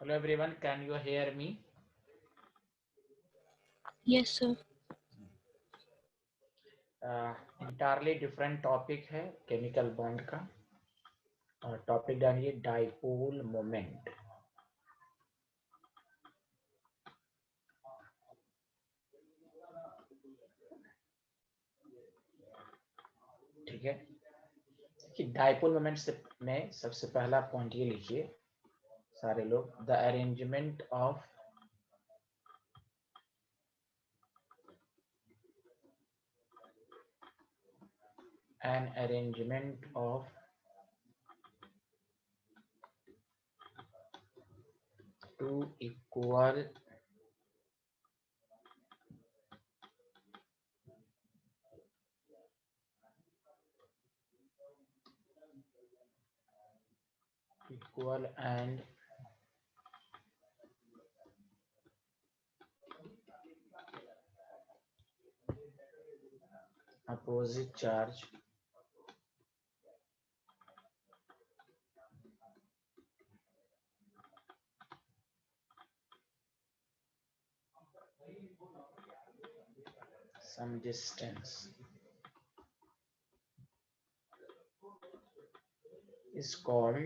Hello everyone, can you hear me? Yes, sir. Entirely different topic है chemical bond का और topic डालिए dipole moment. ठीक है कि डाइपोल मोमेंट से में सबसे पहला पॉइंट ये लिखिए सारे लोग, the arrangement of an arrangement of two equal and opposite charge some distance is called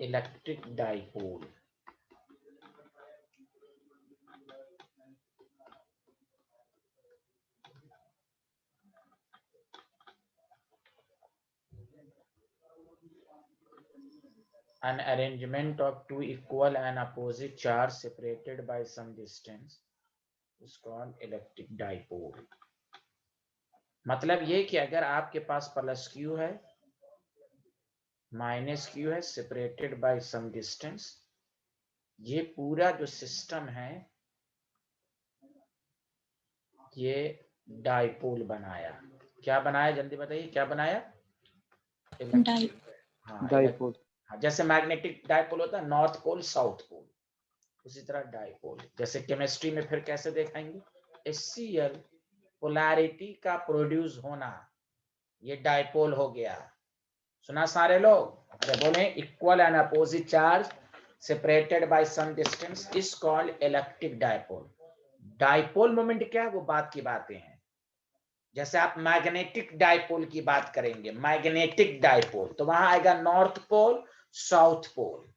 electric dipole. An arrangement of two equal and opposite charges separated by some distance is called electric dipole. मतलब ये कि अगर आपके पास plus Q है minus Q है separated by some distance, ये पूरा जो सिस्टम है ये डाइपोल बनाया। क्या बनाया जल्दी बताइए, क्या बनाया? Dipole. हाँ, डाइपोल। जैसे मैग्नेटिक डाइपोल होता है नॉर्थ पोल साउथ पोल, उसी तरह डाइपोल। जैसे केमिस्ट्री में फिर कैसे देखाएंगे, HCl पोलैरिटी का प्रोड्यूस होना, ये डाइपोल हो गया। सुना सारे लोग? अरे बोले equal and opposite charge separated by some distance is called electric dipole. Dipole moment क्या है, वो बात की बातें हैं। जैसे आप मैग्नेटिक डाइपोल की बात करेंगे, मैग्नेटिक डाइपोल तो वहां आएगा north pole south pole.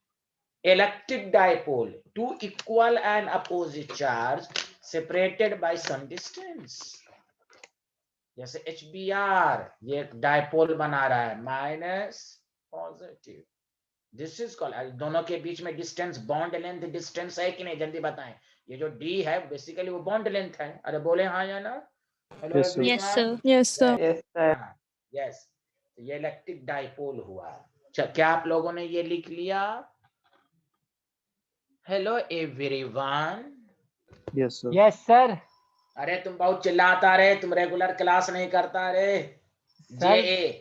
Electric dipole two equal and opposite charge separated by some distance. जैसे HBr ये डाइपोल बना रहा है minus positive, this is called, दोनों के बीच में डिस्टेंस बॉन्ड लेंथ डिस्टेंस है कि नहीं जल्दी बताएं। ये जो D है बेसिकली वो बॉन्ड लेंथ है। अरे बोले हाँ या ना? Hello Yes, sir. Yes, sir. Yes, sir. Yes, sir. Yes, तो ये इलेक्ट्रिक डाइपोल हुआ। क्या आप लोगों ने ये लिख लिया? Hello everyone. Yes, sir. Yes, sir. अरे तुम बहुत चिल्लाता रहे, तुम रेगुलर क्लास नहीं करता रे। सर JA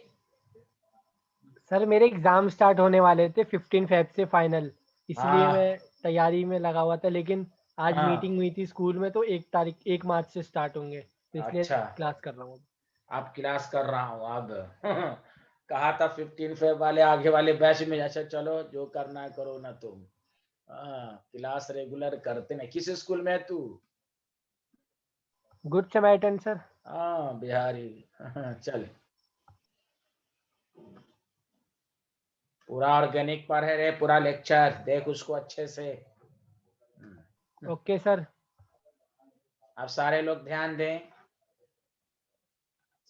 सर मेरे एग्जाम स्टार्ट होने वाले थे 15 फेब से फाइनल, इसलिए हाँ मैं तैयारी में लगा हुआ था। लेकिन आज हाँ, मीटिंग हुई थी स्कूल में, तो 1 मार्च से स्टार्ट होंगे, तो इसलिए अच्छा क्लास कर रहा हूँ। आप क्लास कर रहा हूँ अब। कहा था 15 फेब वाले आगे वाले बैच में, अच्छा चलो जो करना है करो ना तुम। क्लास रेगुलर करते नहीं। किस स्कूल में है तू? Good Samaritan sir. हाँ बिहारी। चल पूरा ऑर्गेनिक पर है रे, पूरा लेक्चर देख उसको अच्छे से। Okay sir. अब सारे लोग ध्यान दें,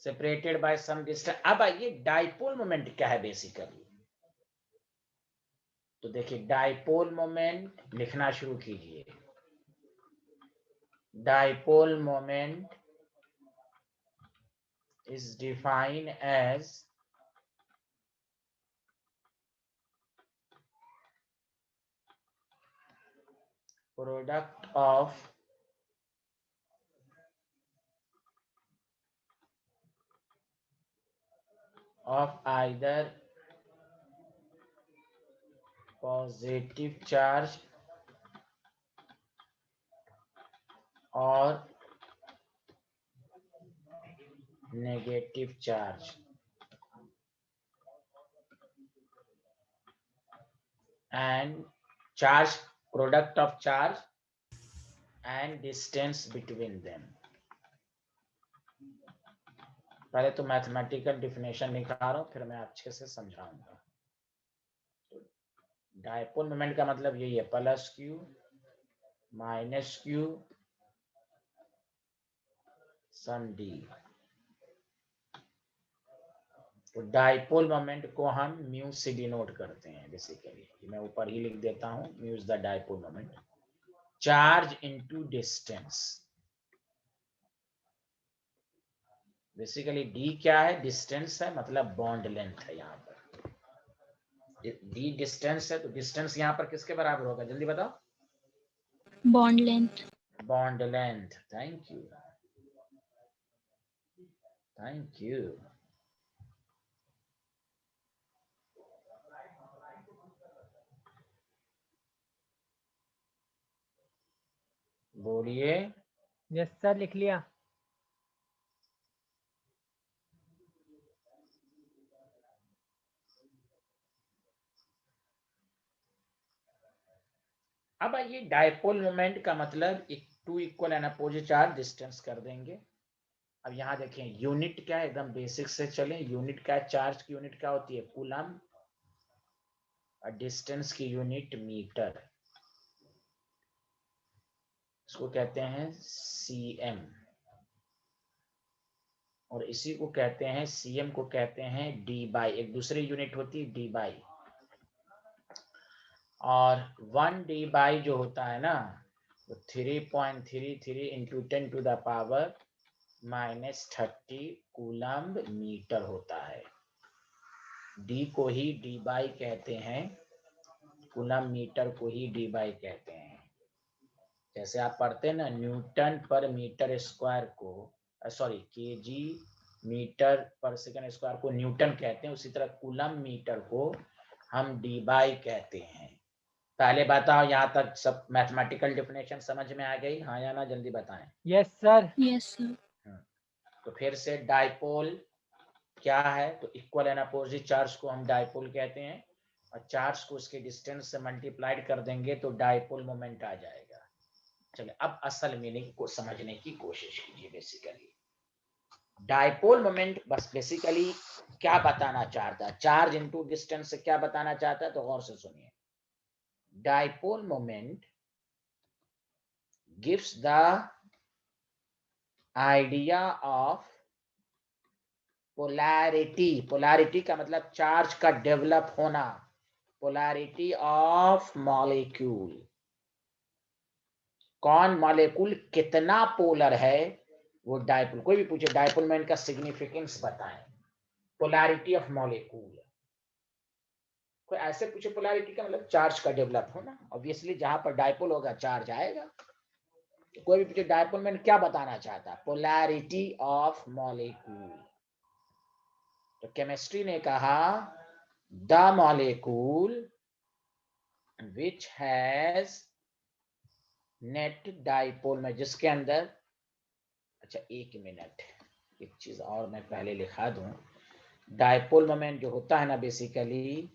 सेपरेटेड बाय सम डिस्टेंस। अब आइए डाइपोल मोमेंट क्या है बेसिकली। तो देखिए डाइपोल मोमेंट लिखना शुरू कीजिए। Dipole moment is defined as product of either positive charge or negative charge and charge, product of charge and distance between them. पहले तो मैथमेटिकल डिफिनेशन निकाल रहा हूं, फिर मैं अच्छे से समझाऊंगा। डायपोल मोमेंट का मतलब यही है, प्लस क्यू माइनस क्यू सन डी। तो डायपोल मोमेंट को हम म्यू से डिनोट करते हैं बेसिकली। मैं ऊपर ही लिख देता हूं, mu is the dipole moment, charge into distance. Basically D क्या है, डिस्टेंस है, मतलब बॉन्ड लेंथ है। यहाँ पर डी डिस्टेंस है, तो डिस्टेंस यहाँ पर किसके बराबर होगा, जल्दी बताओ। Bond length. Bond length, thank you thank you. बोलिए। यस सर, लिख लिया। अब आइए, डायपोल मोमेंट का मतलब two equal and opposite charge distance कर देंगे। अब यहाँ देखें यूनिट क्या है, एकदम बेसिक से चलें। यूनिट क्या है, चार्ज की यूनिट क्या होती है, कूलम, और डिस्टेंस की यूनिट मीटर, इसको कहते हैं सीएम, और इसी को कहते हैं, सीएम को कहते हैं डी बाई, एक दूसरी यूनिट होती है डी बाई। और 1 डी बाई जो होता है ना, तो 3.33 into 10 to the power -30 coulomb metre होता है। डी को ही डी बाई कहते हैं, कूलम्ब मीटर को ही डी बाई कहते हैं। जैसे आप पढ़ते हैं ना, न्यूटन पर मीटर स्क्वायर को, सॉरी केजी मीटर पर सेकंड स्क्वायर को न्यूटन कहते हैं, उसी तरह कूलम्ब मीटर को हम डी बाई कहते हैं। पहले बताओ, यहाँ तक सब मैथमेटिकल डेफिनेशन समझ में आ गई, हाँ या ना, जल्दी बताएं। Yes sir. Yes sir. तो फिर से डायपोल क्या है, तो इक्वल एंड अपोजिट चार्ज को हम डायपोल कहते हैं, और चार्ज को उसके डिस्टेंस से मल्टीप्लाइड कर देंगे तो डायपोल मोमेंट आ जाएगा। चलिए अब असल मीनिंग को समझने की कोशिश कीजिए। बेसिकली डायपोल मोमेंट बस बेसिकली क्या बताना चाहता है, चार्ज इनटू डिस्टेंस से क्या बताना चाहता है, तो गौर से सुनिए। Dipole moment gives the idea of polarity. Polarity का मतलब चार्ज का डेवलप होना, पोलैरिटी ऑफ मॉलिक्यूल। कौन मॉलिक्यूल कितना पोलर है, वो डायपोल। कोई भी पूछे डायपोल मोमेंट का सिग्निफिकेंस बताएं, पोलैरिटी ऑफ मॉलिक्यूल। कोई ऐसे पूछे पोलैरिटी का मतलब चार्ज का डेवलप होना, ऑब्वियसली जहां पर डायपोल होगा चार्ज आएगा। तो कोई भी पूछे डायपोल मोमेंट क्या बताना चाहता है, पोलैरिटी ऑफ मॉलिक्यूल। तो केमिस्ट्री ने कहा the molecule which has net dipole में, जिसके अंदर, अच्छा एक मिनट, एक चीज और मैं पहले लिखा दूं। डायपोल मोमेंट जो होता है ना, बेसिकली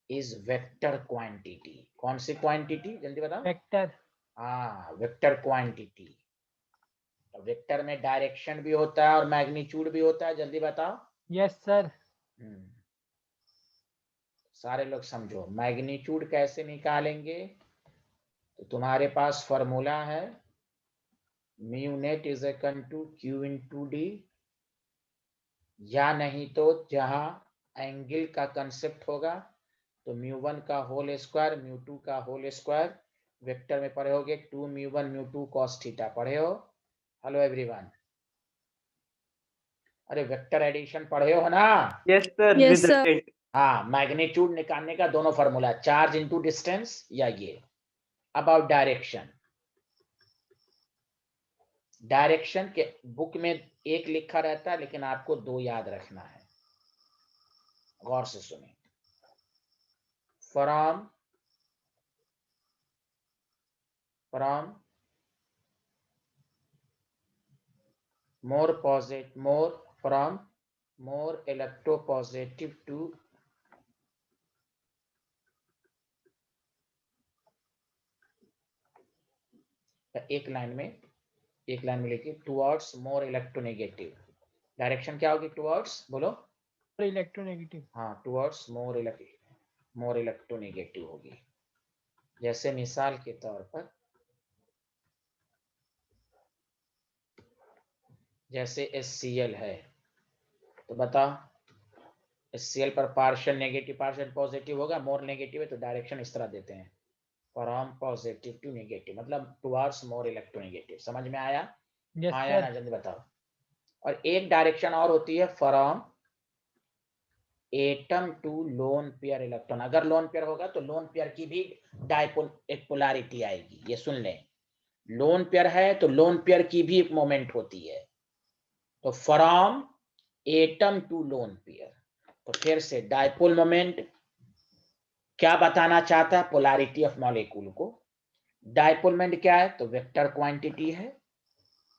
इज वेक्टर क्वांटिटी। कौन सी क्वांटिटी, जल्दी बताओ। वेक्टर। हाँ, वेक्टर क्वांटिटी। तो वेक्टर में डायरेक्शन भी होता है और मैग्नीट्यूड भी होता है, जल्दी बताओ। Yes sir. सारे लोग समझो, मैग्नीट्यूड कैसे निकालेंगे, तो तुम्हारे पास फॉर्मूला है, mu net is equal to Q into D, या नहीं तो जहां एंगल का कंसेप्ट होगा तो म्यू1 का होल स्क्वायर, म्यू2 का होल स्क्वायर। वेक्टर में पढ़े होगे 2 म्यू1 म्यू2 cos थीटा, पढ़े हो। हेलो एवरीवन, अरे वेक्टर एडिशन पढ़े हो ना। Yes sir, Yes, with sir. Result. हाँ, मैग्नीट्यूड निकालने का दोनों फॉर्मूला, चार्ज इनटू डिस्टेंस या ये। अबाउट डायरेक्शन, डायरेक्शन के बुक में एक लिखा रहता है, लेकिन आपको दो याद रखना है, गौर से सुनिए। From more positive, more electropositive to एक लाइन में लिखिए टुवर्ड्स मोर इलेक्ट्रोनेगेटिव। डायरेक्शन क्या होगी टुवर्ड्स, बोलो। इलेक्ट्रोनेगेटिव। हाँ, टुवर्ड्स मोर इलेक्ट्रोनेगेटिव होगी। जैसे मिसाल के तौर पर जैसे HCl है, तो बताओ HCl पर पार्शियल नेगेटिव पार्शियल पॉजिटिव होगा, मोर नेगेटिव है तो डायरेक्शन इस तरह देते हैं, फ्रॉम पॉजिटिव टू नेगेटिव, मतलब टुवर्ड्स मोर इलेक्ट्रोनेगेटिव। समझ में आया? यस हाँ या ना, सर। जल्दी बताओ। और एक डायरेक्शन और होती है, from atom to lone pair electron. अगर लोन पेयर होगा तो लोन पेयर की भी डायपोल एक पोलैरिटी आएगी, ये सुन लें। लोन पेयर है तो लोन पेयर की भी एक मोमेंट होती है। तो from atom to lone pair, तो फिर से डायपोल मोमेंट क्या बताना चाहता है, पोलैरिटी ऑफ मॉलिक्यूल को। डायपोल मोमेंट क्या है, तो वेक्टर क्वांटिटी है।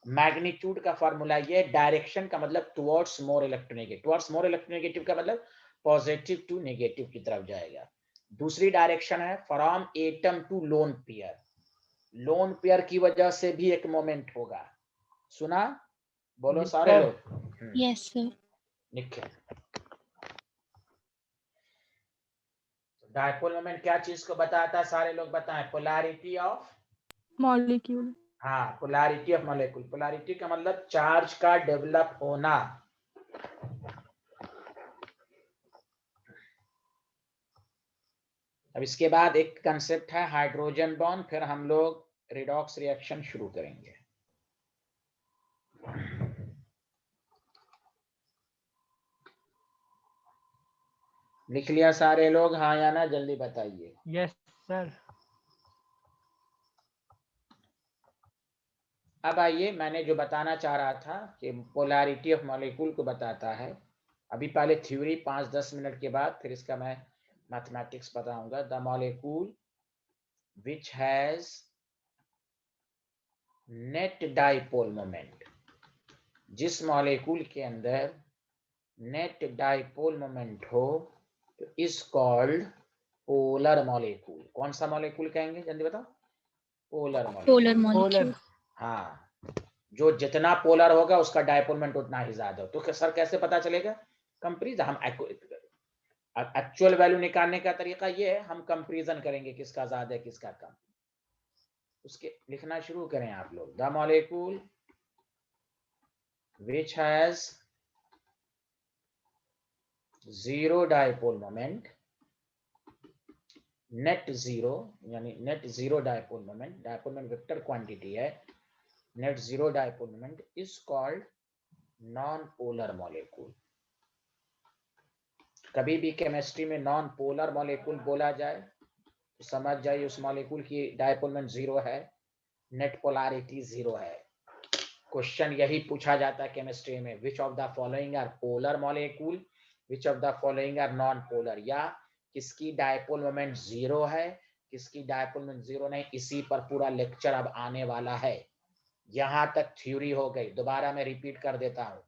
मैग्नीट्यूड का फार्मूला ये, डायरेक्शन का मतलब towards more electronegative, towards more electronegative का मतलब पॉजिटिव टू नेगेटिव की तरफ जाएगा। दूसरी डायरेक्शन है from atom to lone pair, lone pair की वजह से भी एक मोमेंट होगा। सुना? बोलो Yes, सारे sir. लोग। Yes, sir. लिखे। डायपोल मोमेंट क्या चीज को बताता है, सारे लोग बताएं। Polarity of Molecule. हाँ, पोलैरिटी ऑफ मॉलिक्यूल। पोलैरिटी का मतलब चार्ज का डेवलप होना। अब इसके बाद एक कंसेप्ट है हाइड्रोजन बॉन्ड, फिर हम लोग रिडॉक्स रिएक्शन शुरू करेंगे। लिख लिया सारे लोग, हाँ या ना, जल्दी बताइए। Yes sir. अब आइए, मैंने जो बताना चाह रहा था कि पोलैरिटी ऑफ मॉलिक्यूल को बताता है। अभी पहले थ्योरी 5-10 मिनट के बाद फिर इसका मैं मैथमेटिक्स बताऊंगा। The molecule which has net dipole moment, जिस मॉलिक्यूल के अंदर नेट डाइपोल मोमेंट हो तो इज कॉल्ड पोलर मॉलिक्यूल। कौन सा मॉलिक्यूल कहेंगे, जल्दी बताओ। Polar molecule. Polar molecule. हाँ, जो जितना पोलर होगा उसका डाइपोल मोमेंट उतना ही ज्यादा हो। तो सर कैसे पता चलेगा? कंपेरिजन। हम एक्चुअल वैल्यू निकालने का तरीका ये है, हम कंपेरिजन करेंगे किसका ज्यादा है किसका कम। उसके लिखना शुरू करें आप लोग। The molecule which has zero dipole moment, net zero, यानी net zero dipole moment, dipole moment vector quantity है, net zero dipole moment is called non polar molecule. कभी भी केमिस्ट्री में नॉन पोलर मॉलिक्यूल बोला जाए तो समझ जाइए उस मॉलिक्यूल की डाइपोल मोमेंट जीरो है, नेट पोलैरिटी जीरो है। क्वेश्चन यही पूछा जाता है केमिस्ट्री में, which of the following are polar molecule, which of the following are non polar, या किसकी डाइपोल मोमेंट जीरो है, किसकी डाइपोल मोमेंट जीरो नहीं। इसी पर पूरा लेक्चर अब आने वाला है। यहां तक थ्योरी हो गई। दोबारा मैं रिपीट कर देता हूं,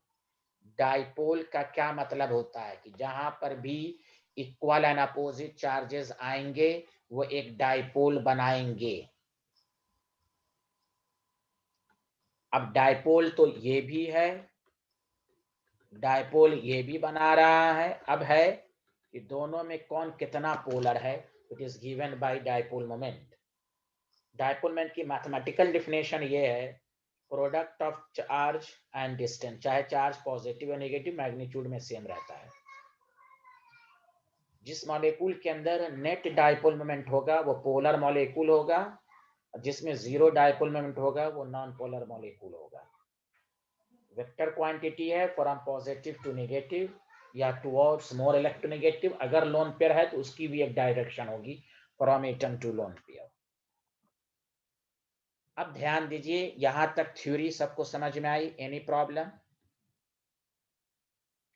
डाइपोल का क्या मतलब होता है कि जहां पर भी इक्वल एंड अपोजिट चार्जेस आएंगे वो एक डाइपोल बनाएंगे। अब डाइपोल तो ये भी है, डाइपोल ये भी बना रहा है। अब है कि दोनों में कौन कितना पोलर है, it is given by dipole moment. Dipole moment की मैथमेटिकल डेफिनेशन ये है, product of charge and distance. चाहे चार्ज पॉजिटिव या नेगेटिव, मैग्नीट्यूड में सेम रहता है। जिस मॉलिक्यूल के अंदर नेट डाइपोल मोमेंट होगा वो पोलर मॉलिक्यूल होगा, जिसमें जीरो डाइपोल मोमेंट होगा वो नॉन पोलर मॉलिक्यूल होगा। वेक्टर क्वांटिटी है फ्रॉम पॉजिटिव टू नेगेटिव या टुवर्ड्स मोर इलेक्ट्रोनेगेटिव। अगर लोन पेयर है तो उसकी भी एक डायरेक्शन होगी, from atom to lone pair. अब ध्यान दीजिए, यहां तक थ्योरी सबको समझ में आई? Any problem?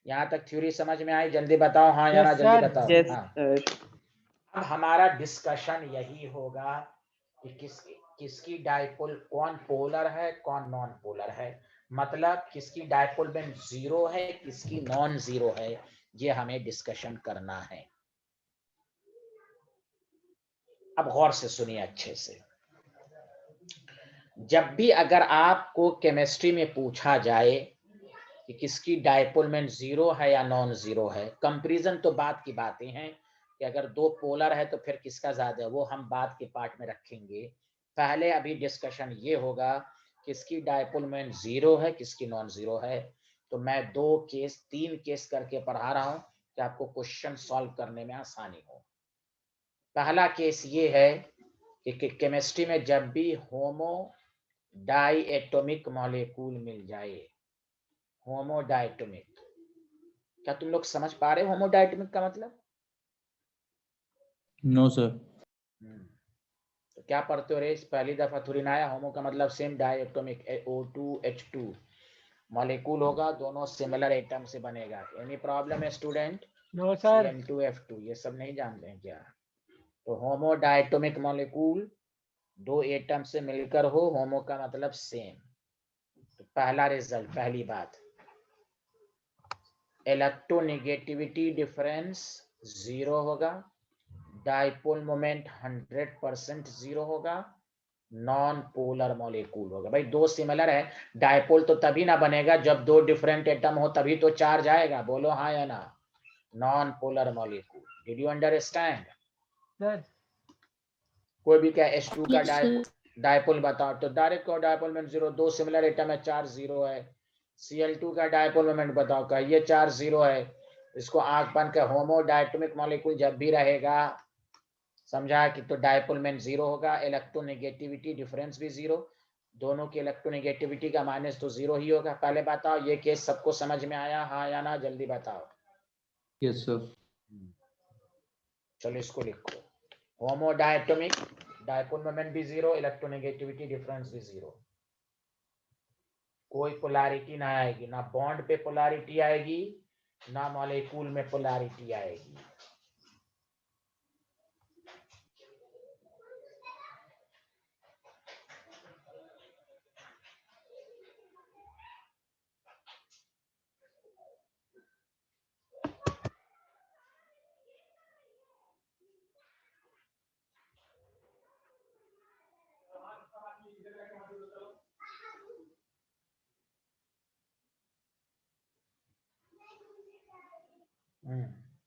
यहां तक थ्योरी समझ में आई? जल्दी बताओ हाँ या ना, जल्दी बताओ। Yes, हाँ, sir. अब हमारा डिस्कशन यही होगा कि किसकी डाइपोल, कौन पोलर है कौन नॉन पोलर है, मतलब किसकी डाइपोल मोमेंट जीरो है किसकी नॉन जीरो है, ये हमें डिस्कशन करना है। अब गौर से सुनिए अच्छे से। जब भी अगर आपको केमिस्ट्री में पूछा जाए कि किसकी डायपोल मोमेंट जीरो है या नॉन जीरो है, कंपैरिजन तो बात की बातें हैं कि अगर दो पोलर है तो फिर किसका ज्यादा है, वो हम बाद के पार्ट में रखेंगे। पहले अभी डिस्कशन ये होगा किसकी डायपोल मोमेंट जीरो है, किसकी नॉन जीरो है। तो मैं 3 केस करके पढ़ा रहा हूं कि आपको क्वेश्चन सॉल्व करने में आसानी हो। पहला केस ये है कि केमिस्ट्री में जब भी होमो डाई एटोमिक मॉलिक्यूल मिल जाए, होमो डायटोमिक, क्या तुम लोग समझ पा रहे हो होमो डायटोमिक का मतलब? No sir. तो क्या पढ़ते हो रे, पहली दफा थोड़ी ना आया। होमो का मतलब सेम डायटोमिक, O2H2 मॉलिक्यूल होगा, दोनों सिमिलर एटम से बनेगा। एनी प्रॉब्लम है स्टूडेंट? No sir. Cn2F2 ये सब नहीं जानते हैं क्या? तो होमो डायटोमिक मॉलिक्यूल दो एटम से मिलकर हो, होमो का मतलब सेम। तो पहला रिजल्ट, पहली बात, इलेक्ट्रोनेगेटिविटी डिफरेंस जीरो होगा, डाइपोल मोमेंट 100% जीरो होगा, नॉन पोलर मॉलिक्यूल होगा। भाई दो सिमिलर है, डाइपोल तो तभी ना बनेगा जब दो डिफरेंट एटम हो, तभी तो चार्ज आएगा। बोलो हाँ या ना? Non polar molecule. Did you understand? Sir कोई भी क्या H2 का Yes, sir. डाइपोल बताओ तो डायरेक्ट को डाइपोल मोमेंट जीरो, दो सिमिलर एटम है, चार्ज जीरो है। Cl2 का डाइपोल मोमेंट बताओ, का ये चार्ज जीरो है। इसको आंख बंद कर, होमो डायटोमिक मॉलिक्यूल जब भी रहेगा, समझा कि तो डाइपोल मोमेंट जीरो होगा, इलेक्ट्रोनेगेटिविटी डिफरेंस भी जीरो, दोनों की इलेक्ट्रोनेगेटिविटी का माइनस तो जीरो ही होगा। पहले बताओ ये केस सबको समझ में आया, हाँ या ना? जल्दी बताओ। Yes sir. चलो इसको लिखो, होमो डायटोमिक, डाइपोल मोमेंट भी जीरो, इलेक्ट्रोनेगेटिविटी डिफरेंस भी जीरो। कोई पोलैरिटी ना आएगी, ना बॉन्ड पे पोलैरिटी आएगी, ना मॉलिक्यूल में पोलैरिटी आएगी।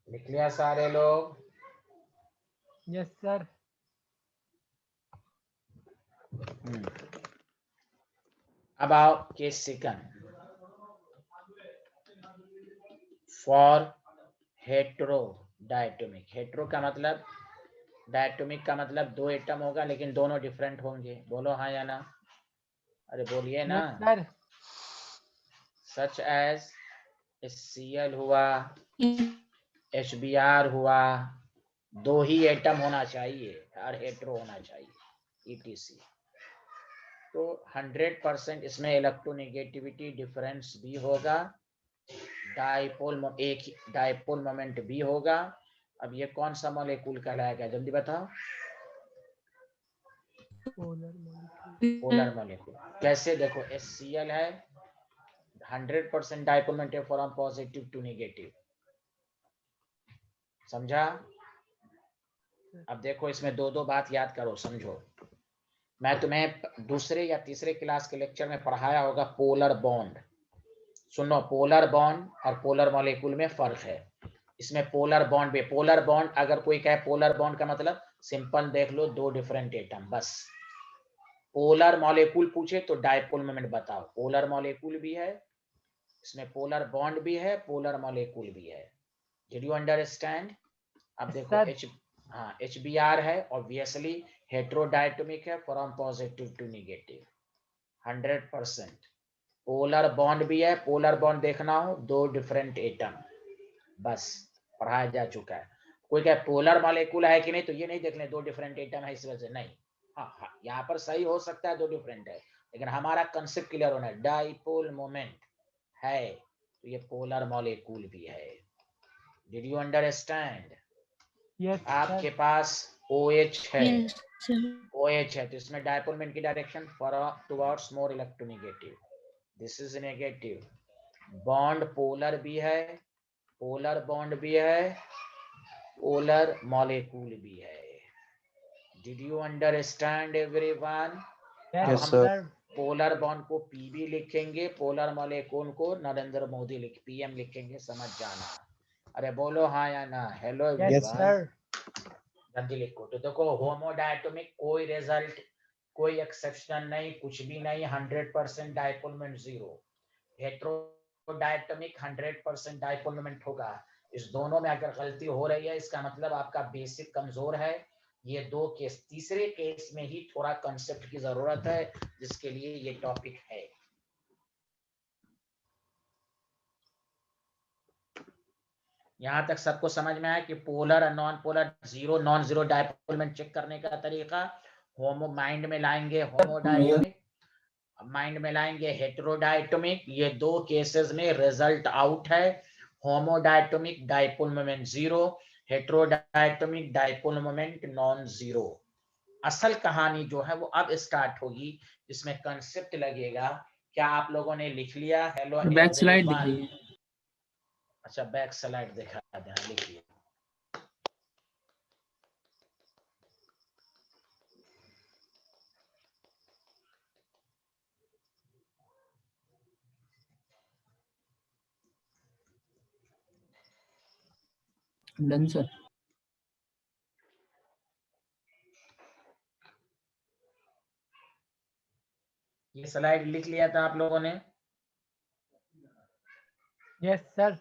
लिख लिया सारे लोग? Yes sir. अब आओ case second, for hetero diatomic. Hetero का मतलब, डायटोमिक का मतलब दो एटम होगा लेकिन दोनों डिफरेंट होंगे। बोलो हाँ या ना? अरे बोलिए ना। Yes sir. Such as Cl हुआ, Yes. HBr हुआ, दो ही एटम होना चाहिए और हेट्रो होना चाहिए, ETC। तो 100% इसमें इलेक्ट्रोनेगेटिविटी डिफरेंस भी होगा, एक डाइपोल मोमेंट भी होगा। अब ये कौन सा मॉलिक्यूल कहलाएगा, जल्दी बताओ? Polar molecule. कैसे? देखो HCl है, 100% dipole moment from positive to negative, समझा? अब देखो इसमें दो बात याद करो, समझो। मैं तुम्हें दूसरे या तीसरे क्लास के लेक्चर में पढ़ाया होगा पोलर बॉन्ड। सुनो, पोलर बॉन्ड और पोलर मॉलिक्यूल में फर्क है। इसमें पोलर बॉन्ड भी, पोलर बॉन्ड अगर कोई कहे पोलर बॉन्ड का मतलब सिंपल देख लो, दो डिफरेंट एटम बस। पोलर मॉलिक्यूल पूछे तो डाइपोल मोमेंट बताओ, पोलर मॉलिक्यूल भी है, इसमें पोलर बॉन्ड भी है, पोलर मॉलिक्यूल भी है। Did you understand? अब देखो HBr है, ऑब्वियसली हेट्रोडायटोमिक है, from positive to negative 100%। Polar bond भी है, पोलर बॉन्ड देखना हो दो डिफरेंट एटम, बस पढ़ाया जा चुका है। कोई क्या पोलर मॉलिक्यूल है कि नहीं, तो ये नहीं देख लें दो डिफरेंट एटम है इस वजह से, नहीं। हाँ, यहाँ पर सही हो सकता है दो डिफरेंट है, लेकिन हमारा कंसेप्ट क्लियर होना है, डाइपोल मोमेंट है तो ये पोलर मॉलिक्यूल भी है। Did you understand? यस आपके पास OH है, Yes, sir. OH है तो इसमें डाइपोल मोमेंट की direction towards more electronegative, this is negative. Bond polar भी है, पोलर बॉन्ड भी है, पोलर मॉलिक्यूल भी है। Did you understand everyone? Yes, हम sir. पोलर बॉन्ड को पीबी लिखेंगे, पोलर मॉलिक्यूल को नरेंद्र मोदी पीएम लिखेंगे, समझ जाना। अरे बोलो हाँ या ना। Hello Yes, everyone, sir. जल्दी लिखो। तो देखो होमोडायटोमिक कोई रिजल्ट, कोई एक्सेप्शनल नहीं, कुछ भी नहीं, 100% डायपोल मोमेंट 0। हेटेरोडायटोमिक 100% डायपोल मोमेंट होगा। इस दोनों में अगर गलती हो रही है, इसका मतलब आपका बेसिक कमजोर है। ये दो केस, तीसरे केस में ही थोड़ा कंसेप्ट की जरूरत है, जिसके लिए ये टॉपिक है। यहां तक सबको समझ में आया कि पोलर और non polar, zero non zero dipole moment check करने का तरीका। होमो माइंड में लाएंगे होमोडायटोमिक, माइंड में लाएंगे हेटेरोडायटोमिक। ये दो केसेस में रिजल्ट आउट है। Homodiatomic dipole moment 0, heterodiatomic dipole moment non zero. असल कहानी जो है वो अब स्टार्ट होगी, इसमें कंसेप्ट लगेगा। क्या आप लोगों ने लिख लिया? Hello back slide everyone. दिखाइए। अच्छा बैक स्लाइड दिखा देना, लिखिए। Done sir. ये स्लाइड लिख लिया था आप लोगों ने? Yes, sir.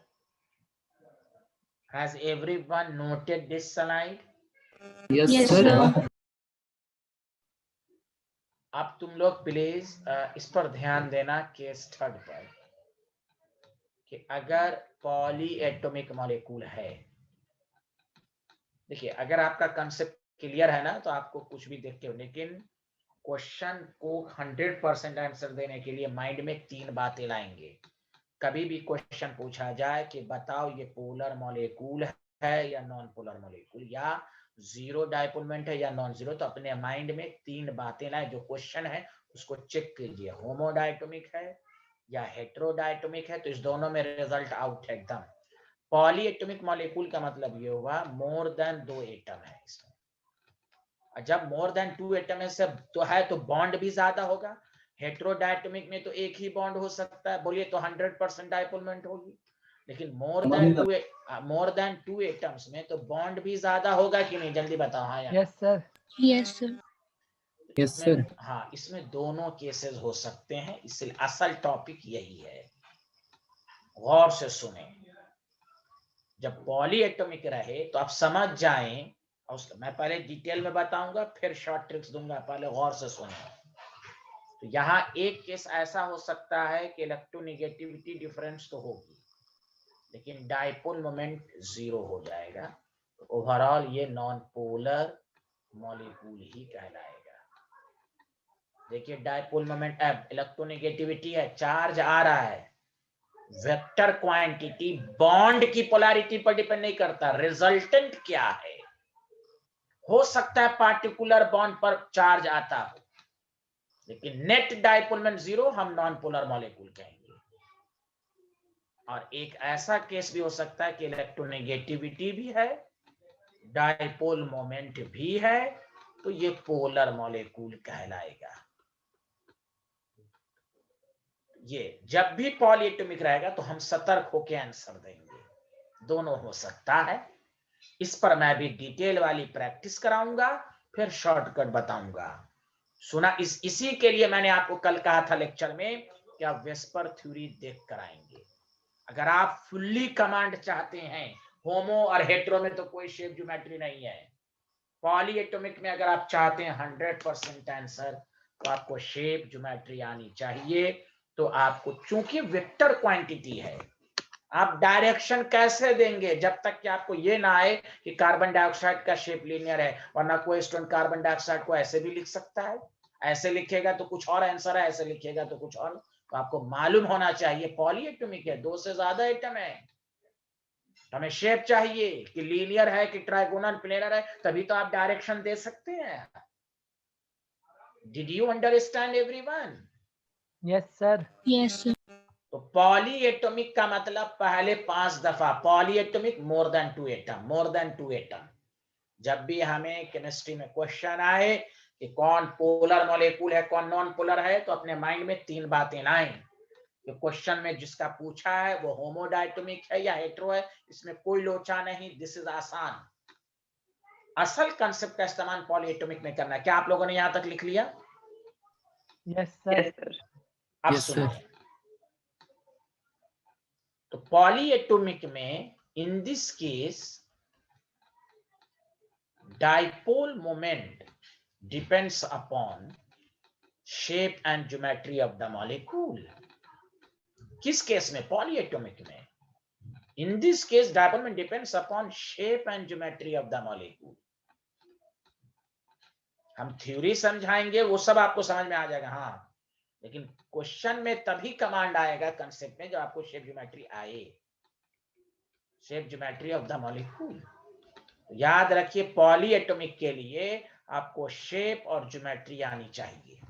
Has everyone noted this slide? Yes Yes, sir. sir. अब तुम लोग प्लीज इस पर ध्यान देना, केस थर्ड पर, कि अगर पॉलीएटॉमिक मॉलिक्यूल है, देखिए अगर आपका कंसेप्ट क्लियर है ना, तो आपको कुछ भी देख के, लेकिन क्वेश्चन को 100% आंसर देने के लिए माइंड में 3 बातें लाएंगे। कभी भी क्वेश्चन पूछा जाए कि बताओ ये पोलर मॉलिक्यूल है या नॉन पोलर मॉलिक्यूल, या जीरो डायपोल मोमेंट है या नॉन जीरो, तो अपने माइंड में 3 बातें लाए। जो क्वेश्चन है उसको चेक कीजिए, होमोडायटोमिक है या हेटेरोडायटोमिक है, तो इस दोनों में रिजल्ट आउट है एकदम। पॉलीएटॉमिक मॉलिक्यूल का मतलब ये हुआ मोर देन 2 एटम है इसमें। जब मोर देन 2 एटम है तो बॉन्ड भी ज्यादा होगा। हेटेरोडायटोमिक में तो एक ही बॉन्ड हो सकता है, बोलिए तो 100% डायपोल मोमेंट होगी। लेकिन मोर देन 2 एटम्स में तो बॉन्ड भी ज्यादा होगा कि नहीं, जल्दी बताओ हाँ या Yes, sir. Yes, sir. Yes sir. हाँ, इसमें दोनों केसेस हो सकते हैं, इसलिए असल टॉपिक यही है। गौर से सुने, जब पॉलीएटॉमिक रहे तो आप समझ जाएं, और मैं पहले डिटेल में बताऊंगा फिर शॉर्ट ट्रिक्स दूंगा, पहले गौर से सुने। तो यहाँ एक केस ऐसा हो सकता है कि इलेक्ट्रोनेगेटिविटी डिफरेंस तो होगी, लेकिन डायपोल मोमेंट 0 हो जाएगा। तो ओवरऑल ये नॉन पोलर मॉलिक्यूल ही कहलाएगा। देखिए डायपोल मोमेंट, इलेक्ट्रोनेगेटिविटी है, चार्ज आ रहा है, वेक्टर क्वांटिटी बॉन्ड की पोलैरिटी पर डिपेंड नहीं करता, रिजल्टेंट क्या है। हो सकता है पार्टिकुलर बॉन्ड पर चार्ज आता हो, लेकिन नेट डायपोल मोमेंट 0 हम नॉन पोलर मॉलिक्यूल कहेंगे। और एक ऐसा केस भी हो सकता है कि इलेक्ट्रोनेगेटिविटी भी है, डायपोल मोमेंट भी है, तो ये पोलर मॉलिक्यूल कहलाएगा। ये जब भी पॉलीएटॉमिक रहेगा तो हम सतर्क होकर आंसर देंगे, दोनों हो सकता है। इस पर मैं भी डिटेल वाली प्रैक्टिस कराऊंगा, फिर शॉर्टकट बताऊंगा। सुना, इसी के लिए मैंने आपको कल कहा था लेक्चर में कि आप वेस्पर थ्योरी देख कर आएंगे। अगर आप फुल्ली कमांड चाहते हैं, होमो और हेटेरो में तो कोई शेप ज्योमेट्री नहीं है, पॉलीएटॉमिक में अगर आप चाहते हैं 100% आंसर, तो आपको शेप ज्योमेट्री आनी चाहिए। तो आपको, चूंकि वेक्टर क्वांटिटी है, आप डायरेक्शन कैसे देंगे जब तक कि आपको ये ना आए कि कार्बन डाइऑक्साइड का शेप लीनियर है, वरना कोई स्टूडेंट कार्बन डाइऑक्साइड को ऐसे भी लिख सकता है, ऐसे लिखेगा तो कुछ और आंसर है, ऐसे लिखेगा तो कुछ और। तो आपको मालूम होना चाहिए पॉलीएटॉमिक है, 2 से ज्यादा एटम है, हमें शेप चाहिए कि लीनियर है कि ट्राइगोनल प्लेनर है, तभी तो आप डायरेक्शन दे सकते हैं। Did you understand everyone? Yes, sir. Yes, sir. तो पॉलीएटॉमिक का मतलब पहले 5 दफा polyatomic, more than 2 atom, more than 2 atom. जब भी हमें केमिस्ट्री में क्वेश्चन आए कि कौन पोलर मॉलिक्यूल है कौन नॉन पोलर है, तो अपने माइंड में 3 बातें लाएं। कि क्वेश्चन में जिसका पूछा है वो होमोडायटोमिक है या हेटेरो है, इसमें कोई लोचा नहीं, दिस इज आसान। असल कंसेप्ट का इस्तेमाल पॉलीएटॉमिक में करना है। क्या आप लोगों ने यहां तक लिख लिया? Yes sir. अब Yes, सुनो, sir. तो पॉलीएटॉमिक में in this case dipole moment depends upon shape and geometry of the molecule. किस केस में? पॉलीएटॉमिक में। In this case dipole moment depends upon shape and geometry of the molecule. हम theory समझाएंगे वो सब आपको समझ में आ जाएगा, हाँ, लेकिन क्वेश्चन में तभी कमांड आएगा कंसेप्ट में जब आपको शेप ज्योमेट्री आए, shape geometry of the molecule. याद रखिए पॉलीएटॉमिक के लिए आपको शेप और ज्योमेट्री आनी चाहिए।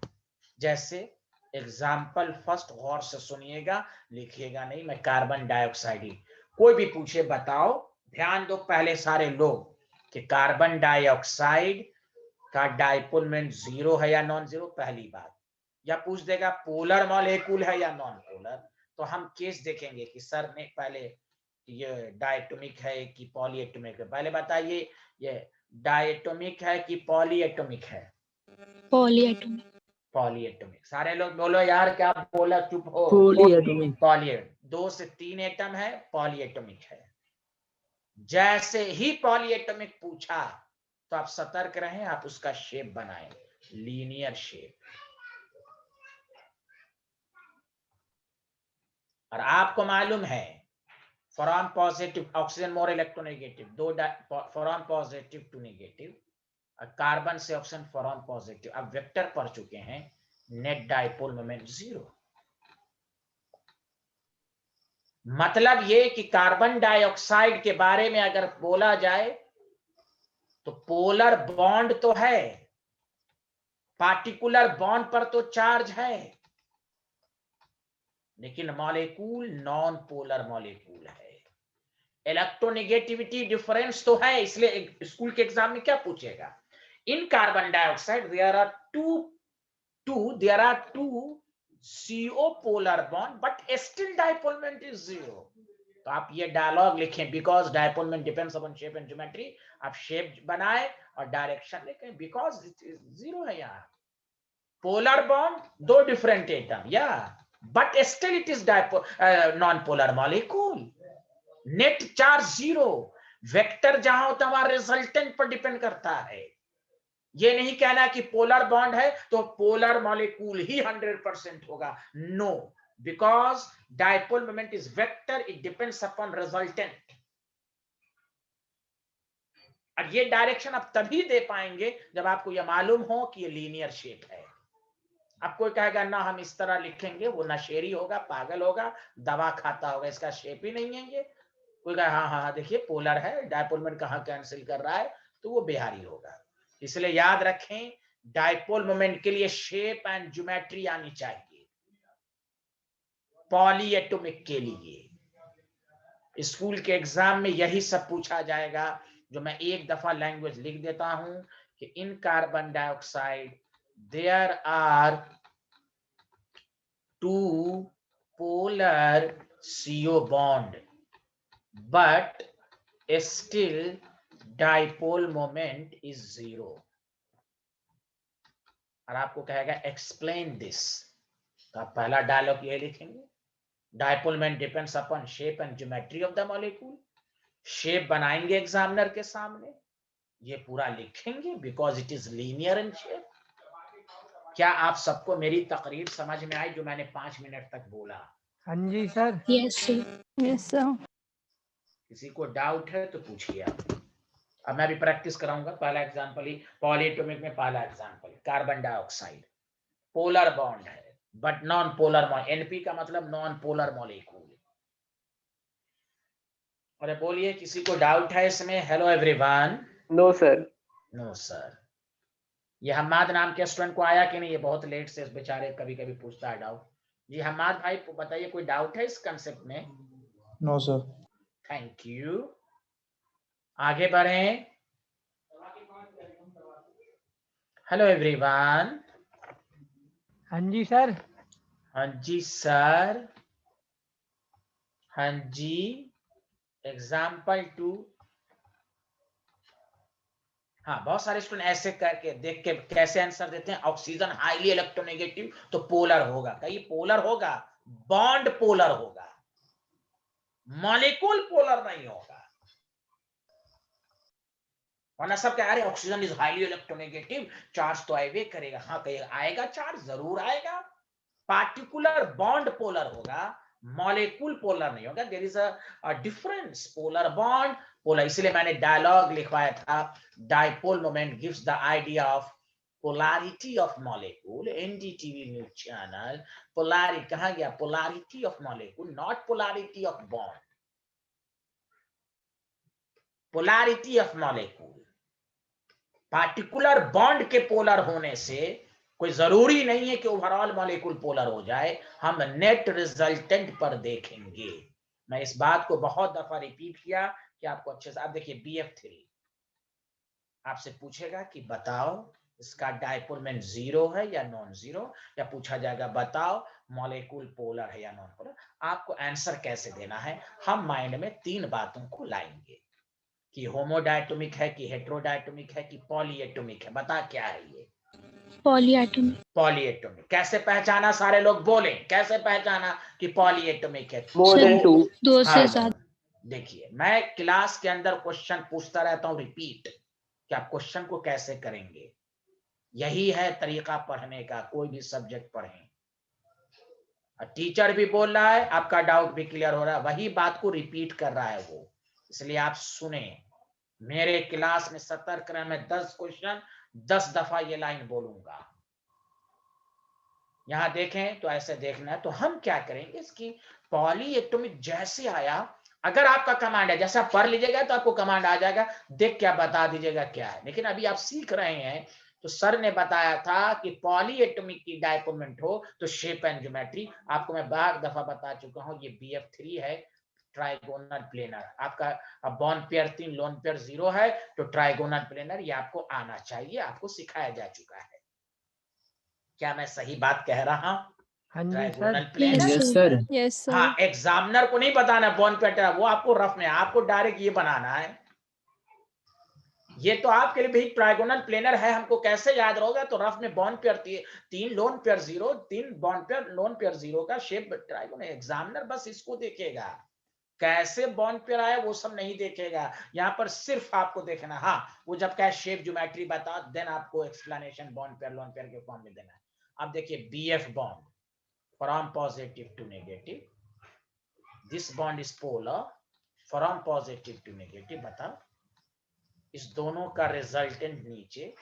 जैसे एग्जाम्पल फर्स्ट गौर से सुनिएगा, लिखिएगा नहीं, मैं कार्बन डाइऑक्साइड, कोई भी पूछे बताओ, ध्यान दो पहले सारे लोग कि कार्बन डाइऑक्साइड का डाइपोल मोमेंट 0 है या नॉन जीरो, पहली बात। या पूछ देगा पोलर मॉलिक्यूल है या नॉन पोलर, तो हम केस देखेंगे कि सर ने पहले ये डायटोमिक है कि पॉलीएटॉमिक है, पहले बताइए ये डायटोमिक है कि पॉलीएटॉमिक है? पॉलीएटॉमिक। पॉलीएटॉमिक। सारे लोग बोलो यार, क्या बोला, चुप हो। Polyatomic. पॉलीएट 2 से 3 एटम है, पॉलीएटॉमिक है। जैसे ही पॉलीएटॉमिक पूछा तो आप सतर्क रहें, आप उसका शेप बनाएं, लीनियर शेप। और आपको मालूम है from positive oxygen more electronegative, दो from positive to negative, carbon से ऑक्सीजन फ्रॉम पॉजिटिव। अब वेक्टर पढ़ चुके हैं, नेट डाइपोल मोमेंट 0। मतलब ये कि कार्बन डाइऑक्साइड के बारे में अगर बोला जाए तो पोलर बॉन्ड तो है, पार्टिकुलर बॉन्ड पर तो चार्ज है, लेकिन मॉलिक्यूल नॉन पोलर मॉलिक्यूल है। इलेक्ट्रोनेगेटिविटी डिफरेंस तो है, इसलिए स्कूल के एग्जाम में क्या पूछेगा, in carbon dioxide there are two CO polar bond but still dipole moment is 0। तो आप ये डायलॉग लिखें, because dipole moment depends upon shape and geometry. आप शेप बनाए और डायरेक्शन लिखें, बिकॉज इट इज 0 है। यहाँ पोलर बॉन्ड, दो डिफरेंट एटम, या but still it is non polar molecule. Net charge 0। Vector जहां होता है वहां रिजल्टेंट पर डिपेंड करता है। ये नहीं कहना कि पोलर बॉन्ड है तो पोलर मॉलिक्यूल ही 100% होगा, no, because dipole moment is vector, it depends upon resultant. और ये डायरेक्शन आप तभी दे पाएंगे जब आपको यह मालूम हो कि ये लीनियर शेप है। अब कोई कहेगा ना हम इस तरह लिखेंगे, वो नशेरी होगा, पागल होगा, दवा खाता होगा, इसका शेप ही नहीं है ये। कोई कहे हाँ हाँ देखिए पोलर है, डाइपोल मोमेंट कहाँ कैंसिल कर रहा है, तो वो बिहारी होगा। इसलिए याद रखें डाइपोल मोमेंट के लिए शेप एंड ज्योमेट्री आनी चाहिए। पॉलीएटॉमिक के लिए स्कूल के एग्जाम में यही सब पूछा जाएगा, जो मैं एक दफा लैंग्वेज लिख देता हूं कि in carbon dioxide there are 2 polar CO bond but still dipole moment is 0। और आपको कहेगा एक्सप्लेन दिस, तो आप पहला डायलॉग ये लिखेंगे, dipole moment depends upon shape and geometry of the molecule. Shape बनाएंगे एग्जामिनर के सामने, ये पूरा लिखेंगे because it is linear in shape. क्या आप सबको मेरी तकरीर समझ में आई जो मैंने 5 मिनट तक बोला? हाँ जी sir. Yes sir. Yes sir. किसी को डाउट है तो पूछिए आप। अब मैं भी प्रैक्टिस कराऊंगा। पहला एग्जांपल ही पॉलीएटॉमिक में, पहला example carbon dioxide, polar bond है बट नॉन पोलर, NP का मतलब नॉन पोलर मॉलिक्यूल। अरे बोलिए किसी को डाउट है इसमें? Hello everyone. No sir. No sir. ये हम्माद नाम के स्टूडेंट को आया कि नहीं? ये बहुत लेट से बेचारे कभी कभी पूछता है डाउट। जी हम्माद भाई बताइए, कोई डाउट है इस कंसेप्ट में? No sir. Thank you. आगे बढ़ें। Hello everyone. हाँ जी सर। हाँ जी सर। हाँ जी। एग्जाम्पल 2। हाँ, बहुत सारे स्टूडेंट ऐसे करके देख के कैसे आंसर देते हैं, ऑक्सीजन हाईली इलेक्ट्रोनेगेटिव तो पोलर होगा। कहीं पोलर होगा, बॉन्ड पोलर होगा, मॉलिक्यूल पोलर नहीं होगा। वरना सब कह रहे oxygen is highly electronegative, charge तो आएगा करेगा। हाँ, कहीं आएगा, चार्ज जरूर आएगा। पार्टिकुलर बॉन्ड पोलर होगा, मॉलिक्यूल पोलर नहीं होगा। There is a difference, polar bond polar. इसलिए मैंने डायलॉग लिखवाया था, dipole moment gives the idea of polarity of molecule. NDTV news channel. Polarity कहा गया, polarity of molecule, not polarity of bond, polarity of molecule. Particular bond के polar होने से कोई जरूरी नहीं है कि ओवरऑल मॉलिक्यूल पोलर हो जाए। हम नेट रिजल्टेंट पर देखेंगे। मैं इस बात को बहुत दफा रिपीट किया कि आपको अच्छे से। आप देखिए BF3 आपसे पूछेगा कि बताओ इसका डाइपोल मोमेंट 0 है या नॉन जीरो, या पूछा जाएगा बताओ मॉलिक्यूल पोलर है या नॉन पोलर। आपको आंसर कैसे देना है, हम माइंड में 3 बातों को लाएंगे कि होमोडायटोमिक है कि हेट्रोडायटोमिक है कि पॉलीएटोमिक है। बता क्या है ये? पॉलीएटॉमिक। पॉलीएटोमिक। कैसे पहचाना, सारे लोग बोलें, कैसे पहचाना कि पॉलीएटोमिक है? More than 2। 2 हाँ, से ज्यादा। देखिए मैं क्लास के अंदर क्वेश्चन पूछता रहता हूँ रिपीट, कि आप क्वेश्चन को कैसे करेंगे। यही है तरीका पढ़ने का, कोई भी सब्जेक्ट पढ़ें। टीचर भी बोल रहा है, आपका डाउट भी क्लियर हो रहा है, वही बात को रिपीट कर रहा है वो। इसलिए आप सुने। मेरे क्लास में 70 क्रम में 10 क्वेश्चन 10 दफा ये लाइन बोलूंगा। यहां देखें तो ऐसे देखना है। तो हम क्या करेंगे, इसकी पॉलीएटोमिक जैसे आया, अगर आपका कमांड है जैसा पढ़ लीजिएगा तो आपको कमांड आ जाएगा, देख क्या बता दीजिएगा क्या है। लेकिन अभी आप सीख रहे हैं, तो सर ने बताया था कि पॉलीएटोमिक की डाइपोल मोमेंट हो तो शेप एंड ज्योमेट्री। आपको मैं बार दफा बता चुका हूं, ये BF3 है, ट्राइगोनल प्लेनर। आपका बॉन्ड पेयर 3, लोन पेयर 0 है, तो ट्राइगोनल प्लेनर ये आपको आना चाहिए, आपको सिखाया जा चुका है। क्या मैं सही बात कह रहा हूं? हाँ जी sir. Trigonal planar. Yes sir. Yes sir. हाँ, एग्जामिनर को नहीं बताना बॉन्ड पेयर, वो आपको रफ में, आपको डायरेक्ट ये बनाना है। ये तो आपके लिए भाई ट्राइगोनल प्लेनर है, हमको कैसे याद रहोगा? तो रफ में bond pair 3 lone pair 0, 3 bond pair lone pair 0 का शेप ट्राइगोनल। एग्जामिनर बस इसको देखेगा, कैसे बॉन्ड पेयर आया वो सब नहीं देखेगा। यहाँ पर सिर्फ आपको देखना, हाँ वो जब क्या शेप ज्योमेट्री बता, देन आपको explanation bond pair lone pair के फॉर्म में देना है। अब देखिए BF bond from positive to negative, this bond is polar from positive to negative. बताओ इस दोनों का रिजल्टेंट नीचे,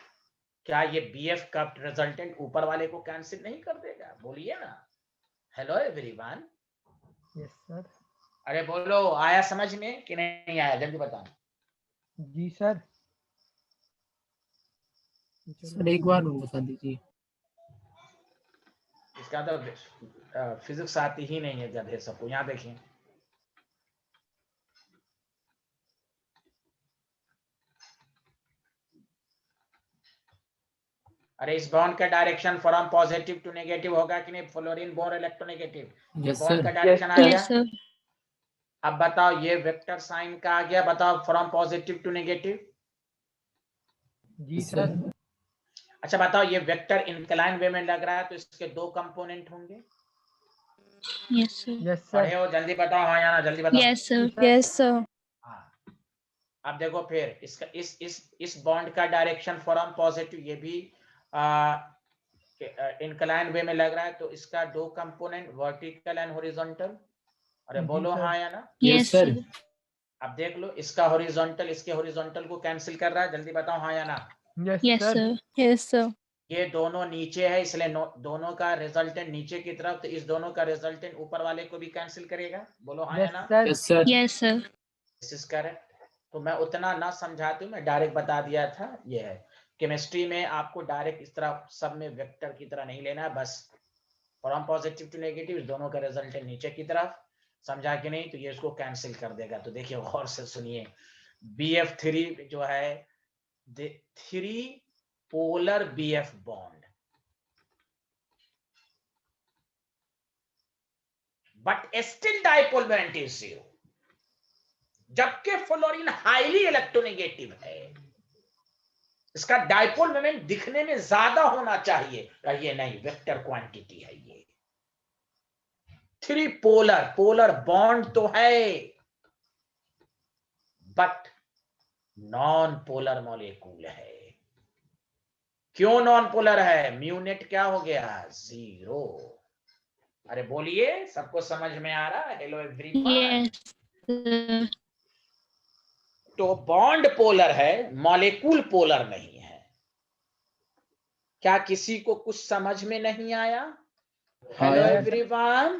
क्या ये BF का रिजल्टेंट ऊपर वाले को कैंसिल नहीं कर देगा? बोलिए ना। Hello everyone. Yes sir. अरे बोलो, आया समझ में कि नहीं आया? जल्दी बताओ। जी सर। सर एक बार बता दीजिए। इसका तो फिजिक्स आती ही नहीं है गधे सबको। यहाँ देखिए, अरे इस बॉन्ड का direction from positive to negative होगा कि नहीं? Fluorine bond electronegative, yes bond sir. का डायरेक्शन आ Yes, गया। Yes sir. अब बताओ ये वेक्टर साइन का आ गया, बताओ फ्रॉम पॉजिटिव टू नेगेटिव। जी यस सर। सर। अच्छा बताओ ये वेक्टर इंक्लाइन वे में लग रहा है, तो इसके 2 कंपोनेंट होंगे। Yes sir. यस पढ़े सर। हो? जल्दी बताओ, हाँ या ना, जल्दी बताओ। Yes sir. Sir. Yes sir. हाँ, अब देखो फिर इसका इस बॉन्ड का डायरेक्शन फ्रॉम पॉजिटिव, ये भी इंक्लाइन वे में लग रहा है, तो इसका 2 कंपोनेंट वर्टिकल एंड हॉरिजॉन्टल। अरे जी बोलो सर। हाँ या ना। Yes yes sir. सर। अब देख लो, इसका हॉरिजॉन्टल इसके हॉरिजॉन्टल को कैंसिल कर रहा है। जल्दी बताओ हाँ या ना। Yes yes sir. Sir. Yes sir. ये दोनों नीचे है, इसलिए दोनों का रिजल्टेंट नीचे की तरफ, तो इस दोनों का रिजल्टेंट ऊपर वाले को भी कैंसिल करेगा। बोलो हाँ या यस ना। Sir. Yes sir. Yes sir. This is correct. तो मैं उतना ना समझाती हूँ, मैं डायरेक्ट बता दिया था। ये है केमिस्ट्री में, आपको डायरेक्ट इस तरह सब में वेक्टर की तरह नहीं लेना है, बस फ्रॉम पॉजिटिव टू नेगेटिव दोनों का रिजल्टेंट नीचे की तरफ। समझा कि नहीं? तो ये इसको कैंसिल कर देगा। तो देखिए गौर से सुनिए, BF3 जो है 3 polar BF bond, but still dipole moment is 0, जबकि फ्लोरीन हाईली इलेक्ट्रोनेगेटिव है, इसका डाइपोल मोमेंट दिखने में ज्यादा होना चाहिए, ये नहीं, वेक्टर क्वांटिटी है ये। 3 पोलर बॉन्ड तो है, बट नॉन पोलर मॉलिक्यूल है। क्यों नॉन पोलर है? म्यूनेट क्या हो गया? 0। अरे बोलिए, सबको समझ में आ रहा है? Hello everyone. Yes, sir. तो बॉन्ड पोलर है, मॉलिक्यूल पोलर नहीं है। क्या किसी को कुछ समझ में नहीं आया? Hello everyone.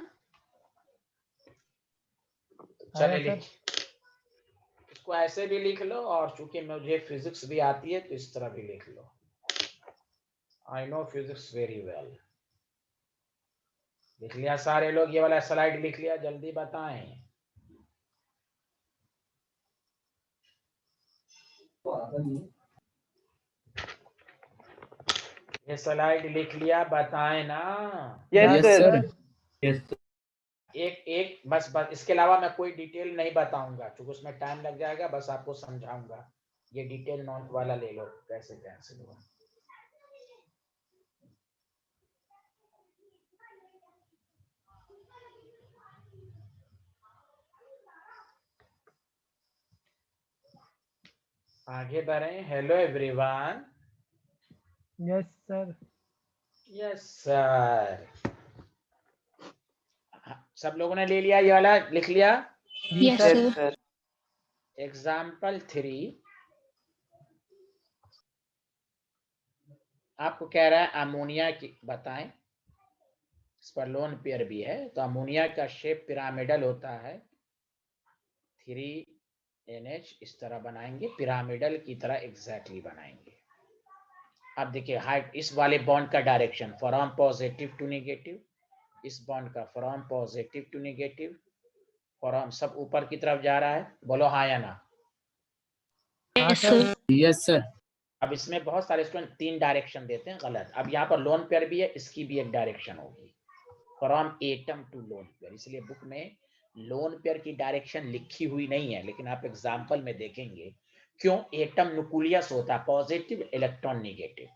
चले लिख, इसको ऐसे भी लिख लो, और चूंकि मुझे फिजिक्स भी आती है तो इस तरह भी लिख लो। I know physics very well. लिख लिया सारे लोग? ये वाला स्लाइड लिख लिया? जल्दी बताएं। ये स्लाइड लिख लिया? बताएं ना। Yes sir. यस एक बस इसके अलावा मैं कोई डिटेल नहीं बताऊंगा, क्योंकि उसमें टाइम लग जाएगा, बस आपको समझाऊंगा। ये डिटेल नोट वाला ले लो, कैसे कैंसिल हुआ। आगे बढ़े। Hello everyone. Yes sir. Yes sir. सब लोगों ने ले लिया? ये वाला लिख लिया? Yes, sir. एग्जाम्पल 3 आपको कह रहा है अमोनिया की बताएं। इस पर लोन पेयर भी है, तो अमोनिया का शेप पिरामिडल होता है। 3NH इस तरह बनाएंगे, पिरामिडल की तरह एग्जैक्टली बनाएंगे। अब देखिए हाइट, इस वाले बॉन्ड का direction from positive to negative, इस बॉन्ड का from positive to negative, from सब ऊपर की तरफ जा रहा है। बोलो हाँ या ना? Yes, sir. Yes sir. अब इसमें बहुत सारे स्टूडेंट 3 डायरेक्शन देते हैं, गलत। अब यहाँ पर लोन पेयर भी है, इसकी भी एक डायरेक्शन होगी, from atom to lone pair. इसलिए बुक में लोन पेयर की डायरेक्शन लिखी हुई नहीं है, लेकिन आप एग्जाम्पल में देखेंगे। क्यों? एटम न्यूक्लियस होता है, पॉजिटिव इलेक्ट्रॉन नेगेटिव।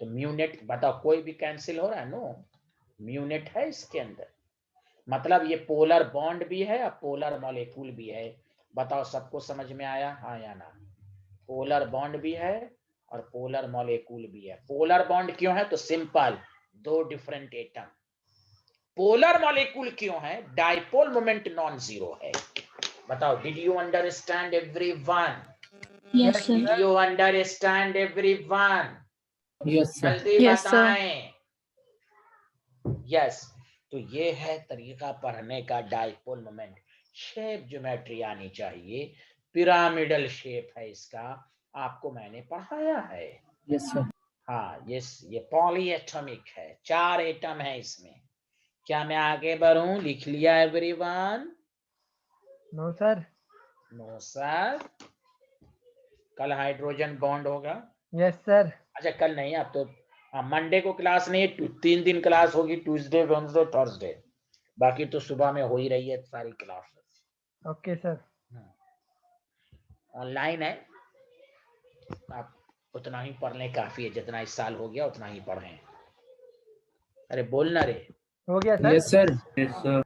तो म्यूनेट बताओ, कोई भी कैंसिल हो रहा है? नो, म्यूनेट है इसके अंदर। मतलब ये पोलर बॉन्ड भी है और पोलर मॉलिक्यूल भी है। बताओ, सबको समझ में आया? हाँ या ना? पोलर बॉन्ड भी है और पोलर मॉलिक्यूल भी है। पोलर बॉन्ड क्यों है? तो simple, 2 different atom. Polar molecule क्यों है? डाइपोल मोमेंट नॉन जीरो है। बताओ, did you understand everyone? Yes, sir. Did you understand everyone? Yes sir. जल्दी Yes, sir. बताएं। यस। तो ये है तरीका पढ़ने का, डाइपोल मोमेंट। शेप ज्योमेट्री आनी चाहिए, पिरामिडल शेप है इसका, आपको मैंने पढ़ाया है। Yes sir. हाँ, ये पॉलीएटॉमिक है, 4 एटम है इसमें। क्या मैं आगे बढ़ूं? लिख लिया everyone? No sir. No sir. कल हाइड्रोजन बॉन्ड होगा। Yes sir. अच्छा, कल नहीं, अब तो मंडे को क्लास नहीं है, 3 दिन क्लास होगी, ट्यूसडे, वेडनेसडे, थर्सडे। बाकी तो सुबह में हो ही रही है सारी क्लासेस। Okay sir. ऑनलाइन है, आप उतना ही पढ़ लें, काफी है। जितना इस साल हो गया उतना ही पढ़ें। अरे बोलना रे। हो गया sir. Yes sir. Yes sir.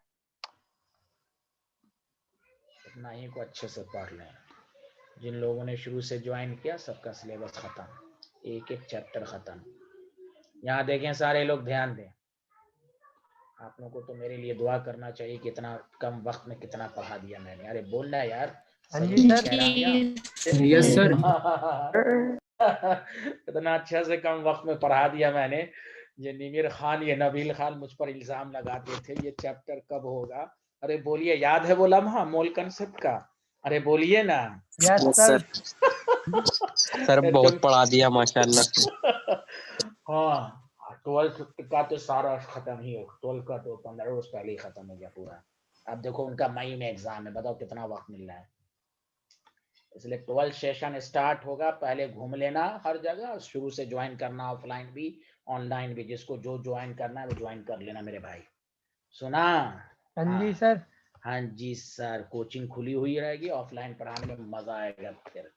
उतना ही को अच्छे से पढ़ लें। जिन लोगों ने शुरू से ज्वाइन किया, सबका सिलेबस खत्म, एक एक चैप्टर खत्म। यहाँ देखें सारे लोग, ध्यान दें। आप लोगों को तो मेरे लिए दुआ करना चाहिए कि इतना कम वक्त में कितना पढ़ा दिया मैंने। अरे बोलना यार। हाँ जी सर। Yes sir. इतना अच्छा से कम वक्त में पढ़ा दिया मैंने। ये निमिर खान, ये नबील खान मुझ पर इल्जाम लगाते थे ये चैप्टर कब होगा। अरे बोलिए, याद है वो लम्हा मोल कंसेप्ट का? अरे बोलिए ना। Yes sir. सर बहुत पढ़ा दिया माशाल्लाह। हाँ, 12th का तो सारा खत्म ही हो, 12th का तो 15 रोज पहले ही खत्म हो गया पूरा। अब देखो उनका मई में एग्जाम है, बताओ कितना वक्त मिल रहा है। इसलिए 12 सेशन स्टार्ट होगा, पहले घूम लेना हर जगह, शुरू से ज्वाइन करना, ऑफलाइन भी ऑनलाइन भी, जिसको जो ज्वाइन करना है वो ज्वाइन कर लेना मेरे भाई। सुना? हाँ जी हाँ सर। हाँ जी सर, कोचिंग खुली हुई रहेगी, ऑफलाइन पढ़ाने में मजा आएगा फिर।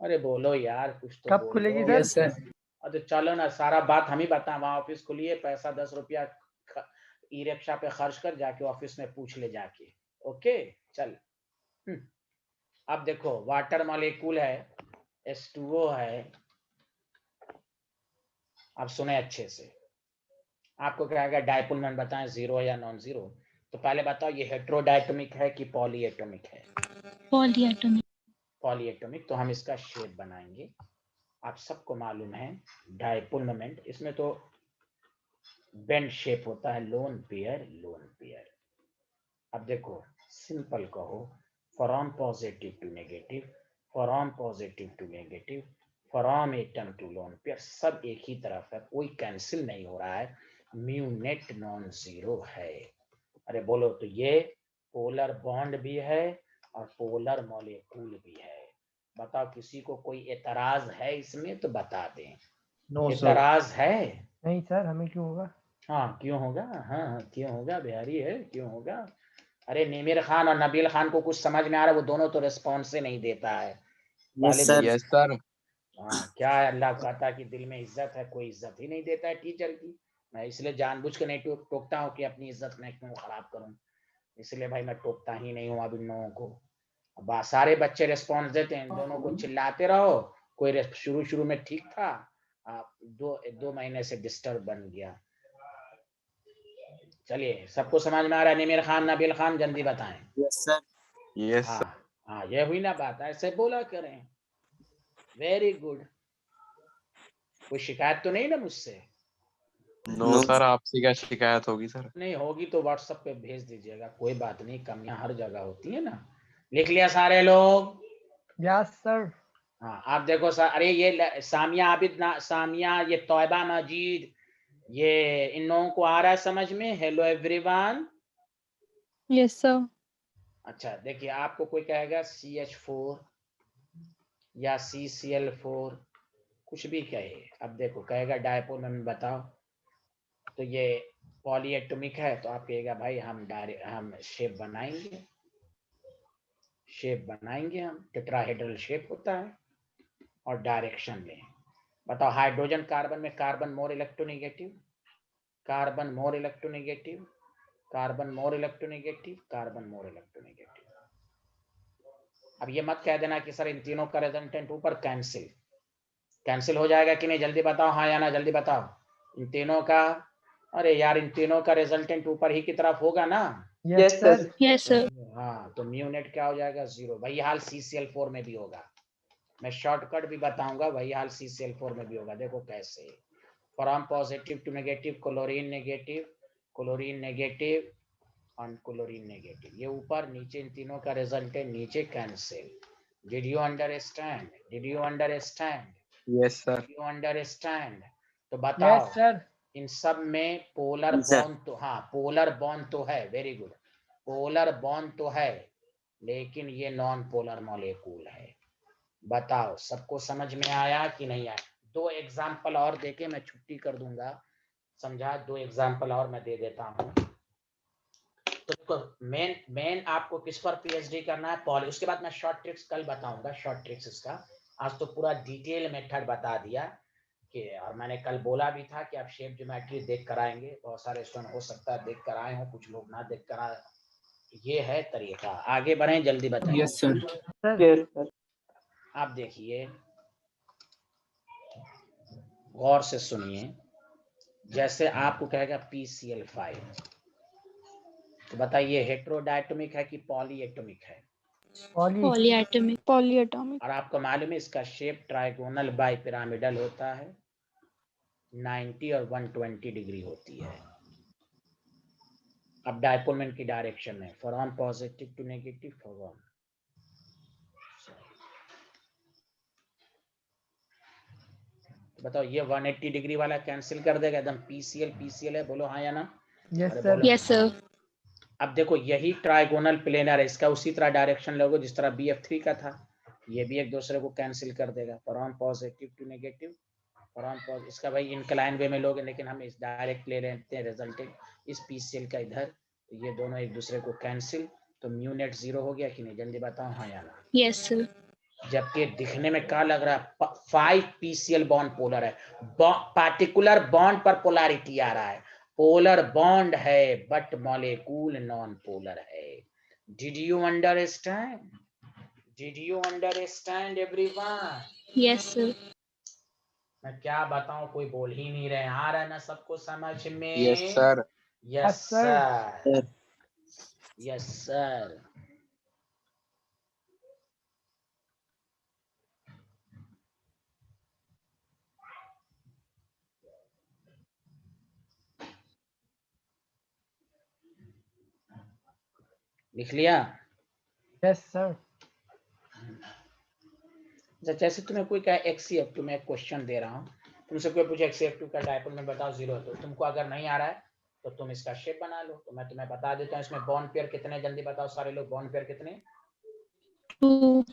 अरे बोलो यार, कुछ तो कब बोल खुलेगी दो। सर? Yes sir. तो चलो ना, सारा बात हम ही बताएं। वहाँ ऑफिस खुली है, पैसा 10 रुपया ई रिक्शा पे खर्च कर जाके ऑफिस में पूछ ले जाके। ओके चल। अब देखो, वाटर मॉलिक्यूल है, H2O है। अब सुने अच्छे से, आपको क्या आएगा डायपोल में बताएं, जीरो या नॉन जीरो। तो पहले बताओ ये हेट्रोडायटोमिक है कि पॉलीएटोमिक है? पॉलीएटॉमिक। पॉलीएटोमिक। तो हम इसका शेप बनाएंगे। आप सबको मालूम है डायपोल मोमेंट, इसमें तो बेंड शेप होता है, लोन पेयर लोन पेयर। अब देखो सिंपल कहो, from positive to negative, from positive to negative, from atom to lone pair, सब एक ही तरफ है, कोई कैंसिल नहीं हो रहा है, म्यू नेट नॉन जीरो है। अरे बोलो, तो ये पोलर बॉन्ड भी है और पोलर मॉलिक्यूल भी है। बताओ किसी को कोई एतराज है इसमें तो बता दें। No sir. एतराज है? नहीं सर, हमें क्यों होगा? हाँ क्यों होगा, हाँ क्यों होगा, बिहारी है क्यों होगा। अरे निमिर खान और नबील खान को कुछ समझ में आ रहा है? वो दोनों तो रिस्पॉन्स ही नहीं देता है। Yes sir. Yes sir. हाँ क्या है, अल्लाह कहता है कि दिल में इज्जत है, कोई इज्जत ही नहीं देता है टीचर की। मैं इसलिए जानबूझ के नहीं टोकता हूँ कि अपनी इज्जत मैं क्यों खराब करूँ, इसलिए भाई मैं टोकता ही नहीं हूँ अब इन लोगों को। अब सारे बच्चे रिस्पॉन्स देते हैं, इन दोनों को चिल्लाते रहो। कोई शुरू शुरू में ठीक था, दो महीने से डिस्टर्ब बन गया। चलिए, सबको समझ में आ रहा है? निमिर खान नबील खान जल्दी बताएं। Yes sir. यस हाँ सर। हाँ, ये हुई ना बात, ऐसे बोला करें। Very good. कोई शिकायत तो नहीं ना मुझसे? नो सर, आपसे क्या शिकायत होगी सर? नहीं होगी तो व्हाट्सएप पे भेज दीजिएगा, कोई बात नहीं, कमियां हर जगह होती है ना। लिख लिया सारे लोग? Yes sir. हाँ आप देखो सर, अरे ये सामिया आबिद ना, सामिया, ये तौबा मजीद, ये इन लोगों को आ रहा है समझ में? Hello everyone. Yes sir. अच्छा देखिए, आपको कोई कहेगा CH4 या CCl4, कुछ भी कहे, अब देखो कहेगा डायपोल में बताओ, तो ये पॉलीएटॉमिक है, तो आप कहेगा भाई हम शेप बनाएंगे, हम टेट्राहेड्रल शेप होता है, और डायरेक्शन में बताओ। हाइड्रोजन कार्बन में carbon more electronegative, carbon more electronegative, carbon more electronegative, carbon more electronegative. अब ये मत कह देना कि सर इन तीनों का रिजल्टेंट ऊपर कैंसिल हो जाएगा कि नहीं, जल्दी बताओ हाँ या ना, जल्दी बताओ। इन तीनों का, अरे यार इन तीनों का रिजल्टेंट ऊपर ही की तरफ होगा ना? Yes sir. Yes sir. हाँ, तो म्यू नेट क्या हो जाएगा, जीरो। वही हाल CCl4 में भी होगा, मैं शॉर्टकट भी बताऊंगा, वही हाल CCl4 में भी होगा। देखो कैसे, from positive to negative, chlorine negative, chlorine negative और क्लोरीन नेगेटिव, ये ऊपर नीचे इन तीनों का रिजल्ट है, नीचे cancel. Did you understand? Did you understand? Yes sir. Did you understand? तो बताओ, यस सर। इन सब में पोलर Yes, sir. बॉन्ड तो, हाँ पोलर बॉन्ड तो है, वेरी गुड, पोलर बॉन्ड तो है, लेकिन ये नॉन पोलर मॉलिक्यूल है। बताओ सबको समझ में आया कि नहीं आया? दो एग्जाम्पल और देके मैं छुट्टी कर दूंगा, समझा? दो एग्जाम्पल और मैं दे देता हूँ। तो मेन आपको किस पर PhD करना है? पॉली। उसके बाद मैं शॉर्ट ट्रिक्स कल बताऊंगा, शॉर्ट ट्रिक्स इसका। आज तो पूरा डिटेल मेथड बता दिया कि, और मैंने कल बोला भी था कि आप शेप ज्योमेट्री देख कर आएंगे, बहुत सारे स्टूडेंट हो सकता है देख कर आए हो, कुछ लोग ना देख कर आए। ये है तरीका। आगे बढ़ें, जल्दी बताएं। Yes sir. सर। आप देखिए, गौर से सुनिए, जैसे आपको कहेगा PCl5, तो बताइए हेट्रोडायटोमिक है कि पॉलीएटोमिक है? पॉलीएटॉमिक। पॉलीएटॉमिक। और आपको मालूम है इसका शेप ट्राइगोनल बाई पिरामिडल होता है, 90 और 120 डिग्री होती है। अब डायपोल मोमेंट की डायरेक्शन है from positive to negative, from, बताओ ये 180 डिग्री वाला कैंसिल कर देगा एकदम, PCl है, बोलो हाँ या ना? यस अरे सर। बोलो यस हाँ। सर। अब देखो यही ट्राइगोनल प्लेनर है, इसका उसी तरह डायरेक्शन लोगे जिस तरह BF3 का था, ये भी एक दूसरे को कैंसिल कर देगा, from positive to negative, from positive. इसका भाई इंक्लाइन वे में लोग, लेकिन हम इस डायरेक्ट ले लेते हैं रिजल्टेंट इस पीसीएल का इधर, तो ये दोनों एक दूसरे को कैंसिल, तो म्यू नेट 0 हो गया कि नहीं, जल्दी बताओ हाँ या ना। Yes sir. जबकि दिखने में क्या लग रहा है, 5 पीसीएल बॉन्ड पोलर है, पार्टिकुलर बॉन्ड पर पोलैरिटी आ रहा है, पोलर बॉन्ड है बट मॉलिक्यूल नॉन पोलर है। Did you understand? Did you understand everyone? Yes sir. मैं क्या बताऊं, कोई बोल ही नहीं रहे, आ रहा है ना सबको समझ में? Yes sir. Yes sir, yes sir. लिख लिया? Yes sir. जैसे तुम्हें कोई कहे XCF2 में एक क्वेश्चन दे रहा हूँ, तुमसे कोई पूछे XCF2 का डायपोल में बताओ 0, तो तुमको अगर नहीं आ रहा है तो तुम इसका शेप बना लो, तो मैं तुम्हें बता देता हूँ इसमें बॉन्ड पेयर कितने, जल्दी बताओ सारे लोग, बॉन्ड पेयर कितने? 2।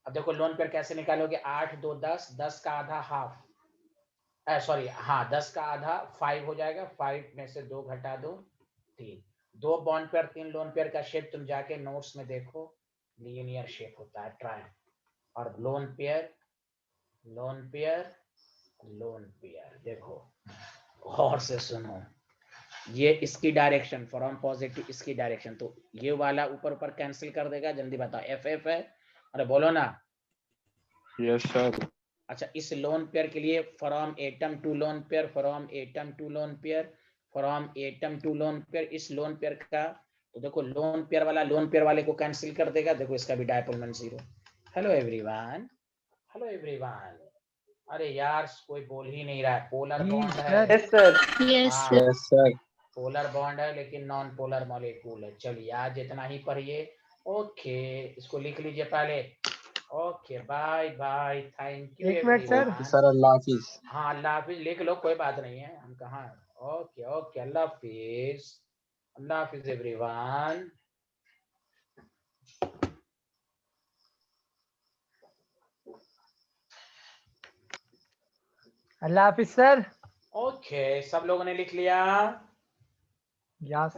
अब देखो लोन पेयर कैसे निकालोगे, 8 2 10, 10 का आधा हाफ, सॉरी हाँ 10 का आधा 5 हो जाएगा, 5 में से 2 घटा दो 3, 2 बॉन्ड पेयर 3 लोन पेयर का शेप तुम जाके नोट्स में देखो, लीनियर शेप होता है, ट्रायंगल। और loan pair, lone pair, lone pair, देखो और से सुनो, ये इसकी डायरेक्शन फ्रॉम पॉजिटिव, इसकी डायरेक्शन, तो ये वाला ऊपर ऊपर कैंसिल कर देगा, जल्दी बताओ FF है, अरे बोलो ना। Yes sir. अच्छा इस लोन पेयर के लिए from atom to lone pair, from atom to lone pair, from atom to lone pair, इस लोन पेयर का, तो देखो लोन पेयर वाला लोन पेयर वाले को कैंसिल कर देगा, देखो इसका भी dipole moment 0। Hello everyone, hello everyone, अरे यार कोई बोल ही नहीं रहा है, पोलर बॉन्ड है। Yes sir. यस हाँ, sir. Yes sir. Polar bond है लेकिन नॉन पोलर मॉलिक्यूल है। चलिए आज इतना ही पढ़िए, ओके, इसको लिख लीजिए पहले, okay bye bye, thank you एक मिनट सर। एवरीवन। सर अल्लाह हाफिज। हाँ अल्लाह हाफिज लिख लो, कोई बात नहीं है, हम कहाँ, ओके ओके, अल्लाह हाफिज, अल्लाह हाफिज एवरीवन। अल्लाह हाफिज सर। ओके सब लोगों ने लिख लिया? यस